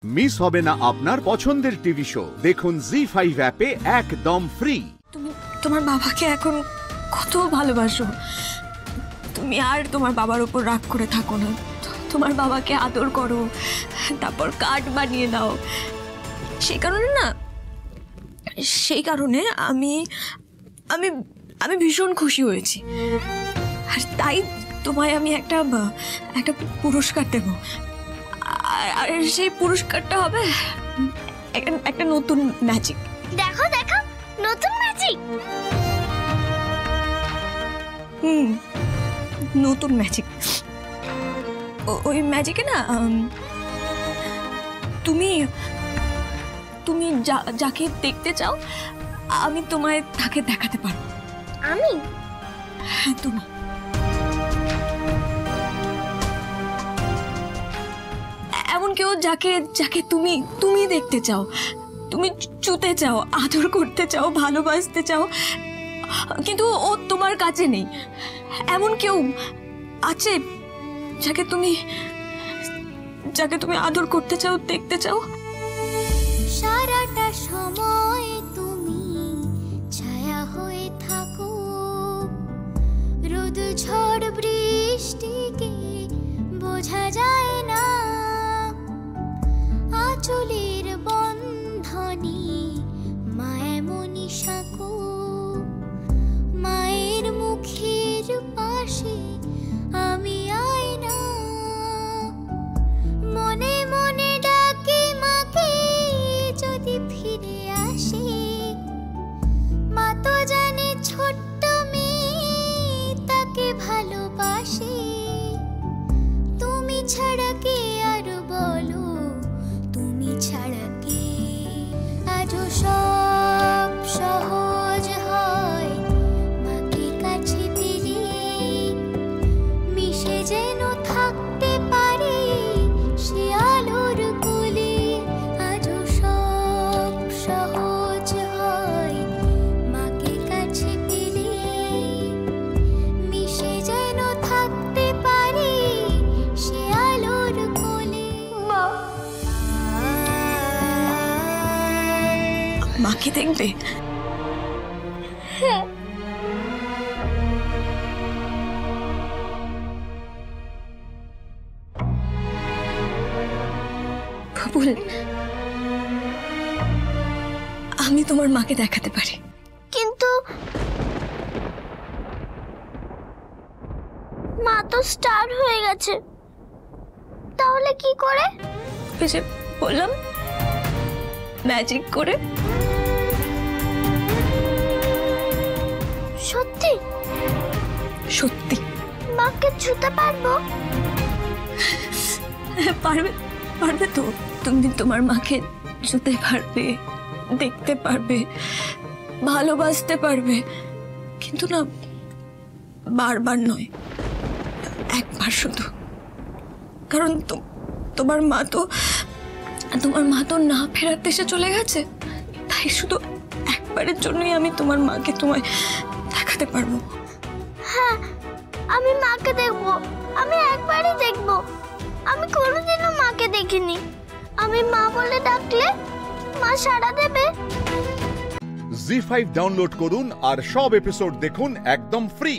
Miss হবে না আপনার পছন্দের টিভি শো। দেখুন জি5 অ্যাপে একদম ফ্রি। তুমি তোমার বাবাকে এখন কত ভালোবাসো, তুমি আর তোমার বাবার উপর রাগ করে থাকো না। তোমার বাবাকে আদর করো, তারপর কার্ড বানিয়ে দাও। সেই কারণে আমি আমি আমি ভীষণ খুশি হয়েছি, আর তাই তোমায় আমি একটা পুরস্কার দেব। আর সেই পুরস্কারটা হবে একটা নতুন ম্যাজিক। দেখো দেখো, নতুন ম্যাজিক। নতুন ম্যাজিক। ওই ম্যাজিকে না তুমি তুমি যাকে দেখতে চাও আমি তোমায় তাকে দেখাতে পারবো। আমি? হ্যাঁ, তুমি। এমন কেউ যাকে তুমি তুমি দেখতে চাও, তুমি ছুতে চাও, আদর করতে চাও, ভালোবাসতে চাও, কিন্তু ও তোমার কাছে নেই। এমন কেউ আছে যাকে তুমি আদর করতে চাও, দেখতে চাও। সারাটা সময় তুমি ছায়া হয়ে থাকো, রোদ ঝড় বৃষ্টিকে বোঝা যায় না, আঁচলের বন্ধনে মায়ামনি সাঁকো, মায়ের মুখের পাশে আমি আয়না, মনে মনে ডাকি মাকে যদি ফিরে আসে, মা তো জানে ছোট্ট মেয়ে তাকে ভালোবাসে, তুমি ছাড়া কে আর বলো, তুমি ছাড়া কে। আজও সব সহজ হয় মাকে কাছে পেলে, মিশে যেন থাকতে পারে সে আলোর কোলে। আজও সব সহজ হয় মাকে কাছে পেলে, মিশে যেন থাকতে পারে সে আলোর কোলে। মাকে দেখবে? বাবুল, আমি তোমার মাকে দেখাতে পারি, কিন্তু মা তো স্টার হয়ে গেছে, তাহলে কি করে? ওই যে বললাম, ম্যাজিক করে। সত্যি? সত্যি। মাকে ছুতে পারবো? পারবে, পারবে তো। তুমি তোমার মাকে ছুতে পারবে, দেখতে পারবে, ভালোবাসতে পারবে, কিন্তু না বারবার নয়, একবার শুধু। কারণ তোমার মা তো না ফেরার দেশে চলে গেছে, তাই শুধু একবারের জন্যই আমি তোমার মাকে তোমায় দেখাতে পারবো। হ্যাঁ, আমি মাকে দেখবো, আমি একবারই দেখবো। আমি কোনোদিনও মাকে দেখিনি। আমি মা বলে ডাকলে মা সাড়া দেবে। জি5 ডাউনলোড করুন আর সব এপিসোড দেখুন একদম ফ্রি।